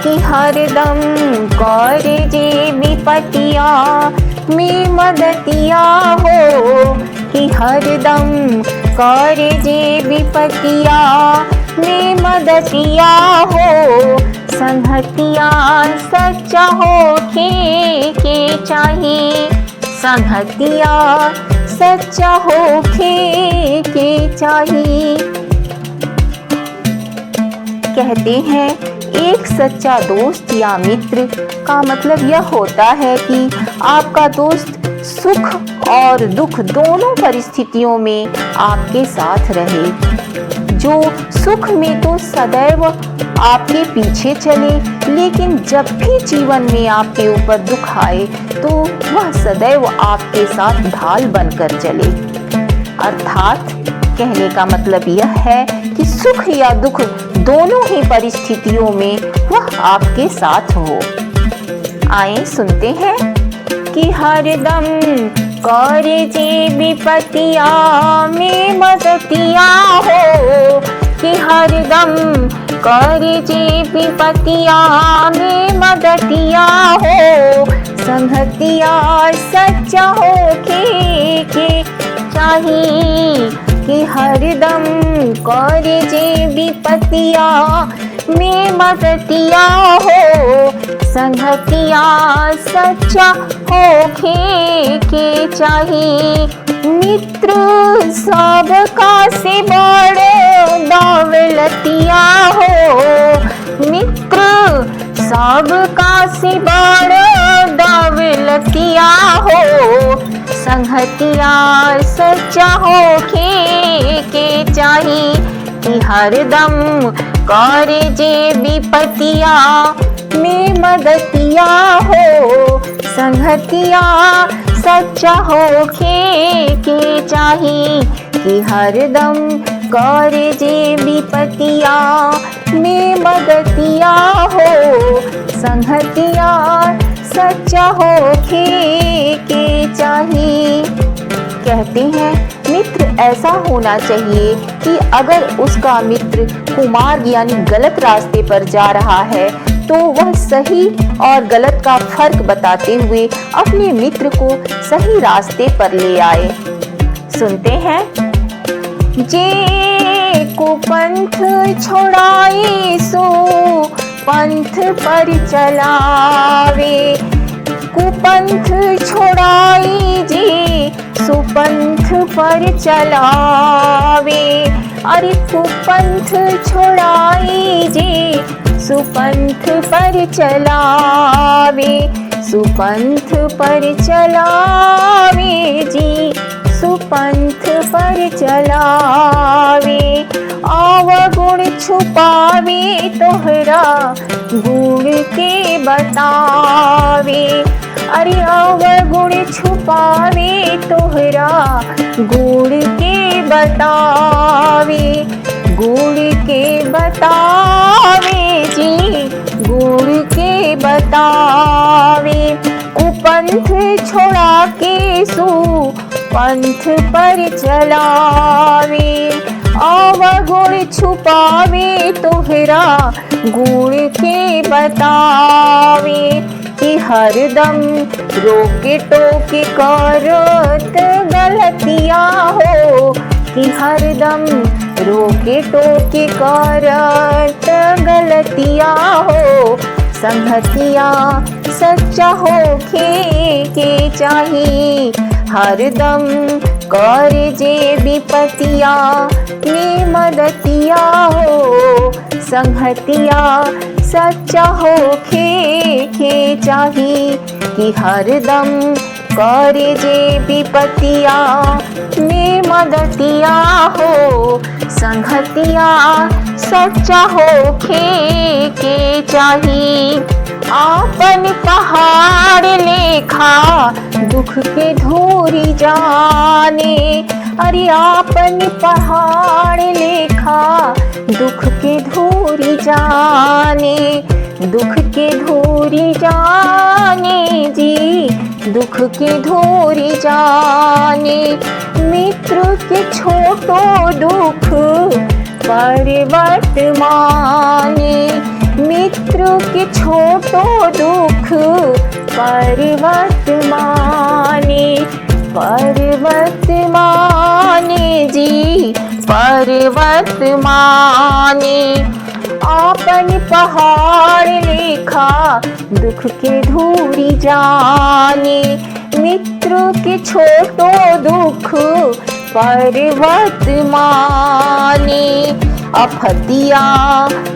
कि हरदम कर जे विपतिया में मदतिया हो, कि हरदम कर जे विपतिया में मदतिया हो। संगतिया सच्चा होके के चाहिए, संगतिया सच्चा होके के चाहिए। कहते हैं एक सच्चा दोस्त या मित्र का मतलब यह होता है कि आपका दोस्त सुख और दुख दोनों परिस्थितियों में आपके साथ रहे। जो सुख में तो सदैव आपके पीछे चले, लेकिन जब भी जीवन में आपके ऊपर दुख आए तो वह सदैव आपके साथ ढाल बनकर चले। अर्थात कहने का मतलब यह है कि सुख या दुख दोनों ही परिस्थितियों में वह आपके साथ हो। आए सुनते हैं कि हरदम कर जे विपतिया में मदतिया हो, कि हरदम कर जे विपतिया में मदतिया हो। संगतिया सच्चा होके के चाहिए, कि हरदम कर जे विपतिया में मदतिया हो। संगतिया सच्चा होके के चाहिए। मित्र सबका से बड़ दौलतिया हो, मित्र सबका से बड़ दौलतिया हो। संगतिया सच्चा होके के चाहिए, कि हरदम कर जे विपतिया में मदतिया हो। संगतिया सच्चा होके के चाहिए, कि हरदम कर जे विपतिया में मदतिया हो। संगतिया सच्चा होके के चाहिए। कहते हैं मित्र ऐसा होना चाहिए कि अगर उसका मित्र कुमार्ग यानी गलत रास्ते पर जा रहा है तो वह सही और गलत का फर्क बताते हुए अपने मित्र को सही रास्ते पर ले आए। सुनते हैं जे कुपंथ छोड़ाई सो पंथ पर चलावे, कुपंथ छोड़ाई जे सुपंथ पर चलावे। अरे कुपंथ छोड़ाई जे सुपंथ पर चलावे, सुपंथ पर चलावे जी सुपंथ पर चलावे। अवगुण छुपावे तोहरा गुण के बतावे। अरे अवगुण छुपावे तोहरा गुण के बतावे, गुण के बतावे जी गुण के बतावे। कुपंथ छोड़ा के सुपंथ पर चलावे। अवगुण छुपावे तोहरा गुण के बतावे, कि हरदम रोके टोके करत गलतिया हो, कि हरदम रोके टोके करत गलतिया हो। संगतिया सच्चा होके के चाहिए, हरदम कर जे विपतिया में मदतिया हो। संगतिया सच्चा होके के चाहिए, कि हरदम कर जे विपतिया में मदतिया हो। संगतिया सच्चा होके के चाहिए। आपन पहाड़ लेखा दुख के धोरी जाने। अरे आपन पहाड़ लेखा दुख के धोरी जाने, दुख के धोरी जाने जी दुख के धोरी जाने। मित्र के छोटो दुख पर्वत माने, मित्र के छोटो दुख पर्वत माने, पर्वत माने जी पर्वत माने। आपन पहाड़ लेखा दुख के धूरी जाने, मित्र के छोटो दुख पर्वत माने। अफतिया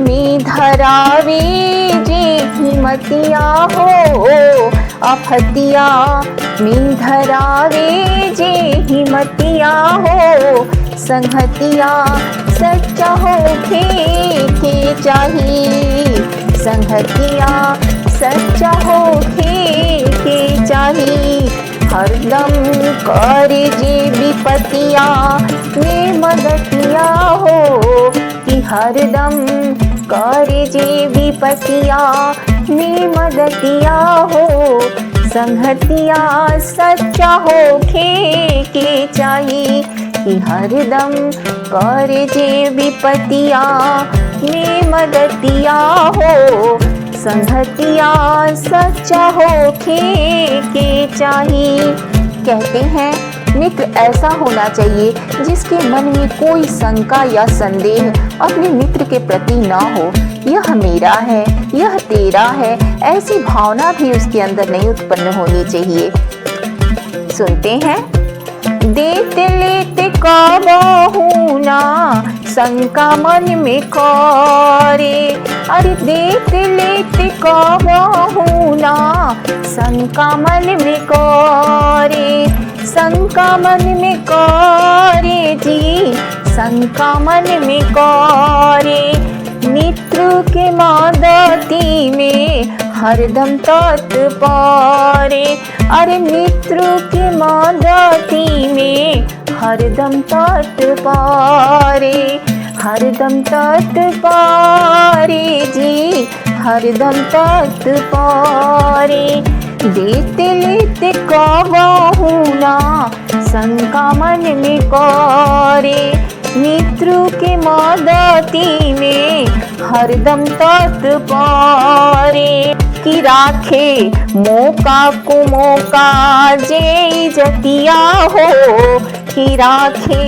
में धरावे जे हिमतिया हो, अफतिया में धरावे जे हिमतिया हो। संगतिया सच्चा होके के चाहिए, संगतिया सच्चा होके के चाहिए। हरदम करे जे विपतिया में मदतिया हो, कि हरदम करे जे विपतिया में मदतिया हो। संगतिया सच्चा होके के चाहिए, कि हरदम करे जे विपतिया में मदतिया हो। संगतिया सच्चा होके के चाहिए। कहते हैं मित्र ऐसा होना चाहिए जिसके मन में कोई शंका या संदेह अपने मित्र के प्रति ना हो। यह मेरा है, यह तेरा है, ऐसी भावना भी उसके अंदर नहीं उत्पन्न होनी चाहिए। सुनते हैं। देते लेते काबू ना शंका मन में करे, अरे देते लेते काबू ना शंका मन में करे। शंका मन में करे जी, शंका मन में करे। मित्र के मदति में हरदम तत्परे, अरे मित्र के मदति में हरदम तत्परे। हरदम तत्परे जी, हरदम तत्परे। देते लेते कबहू ना शंका मन में करे। मित्र के मदति में हरदम तत्परे। कि राखे मौका को मौका जे इज्जतिया हो, कि राखे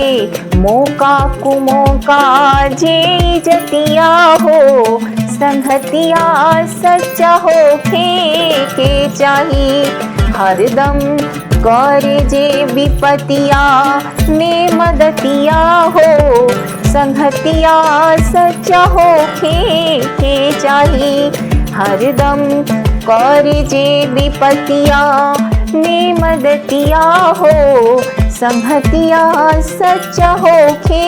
मौका को मौका जे इज्जतिया हो। संगतिया सच्चा होके के चाहिए, हरदम करे जे विपतिया में मदतिया हो। संगतिया सच्चा होके के चाहिए, हरदम करे जे विपतिया में मदतिया हो। संगतिया सच्चा होके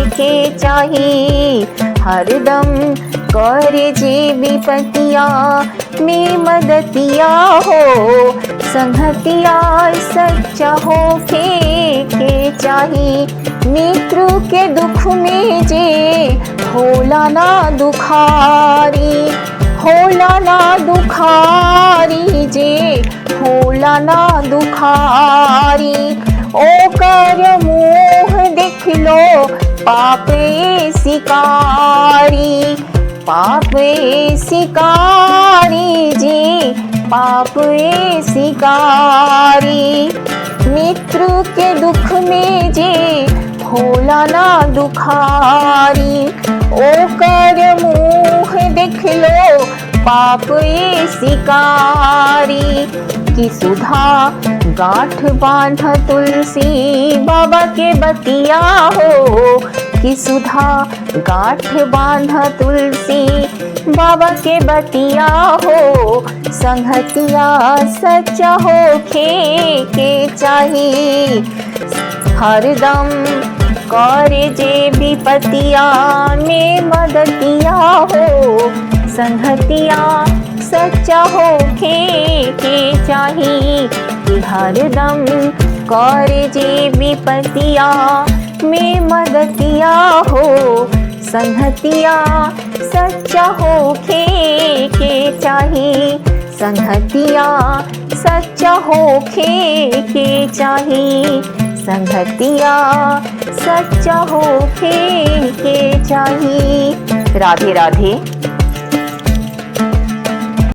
के चाहिए, हरदम करे जे विपतिया में मदतिया हो। संगतिया सच्चा होके के चाहिए। मित्र के दुख में जे होला ना दुखारी, होला ना दुखारी जे होला ना दुखारी। ओकर मुँह देख लो पापे शिकारी, पापे शिकारी जी, पापे शिकारी। मित्र के दुख में जे होला ना दुखारी, ओकर मुँह देख लो पापे शिकारी। कि सुधा गांठ बांध तुलसी बाबा के बतिया हो, कि सुधा गांठ बांध तुलसी बाबा के बतिया हो। संगतिया सच्चा होके के चाहिए, हरदम करे जे विपतिया में मदतिया हो। संगतिया सच्चा होके के चाहिए, कि हरदम करे जे विपतिया में मदतिया हो। संगतिया सच्चा होके के चाहिए, संगतिया सच्चा होके के चाहिए। संगतिया सच्चा होके के चाहिए। राधे राधे।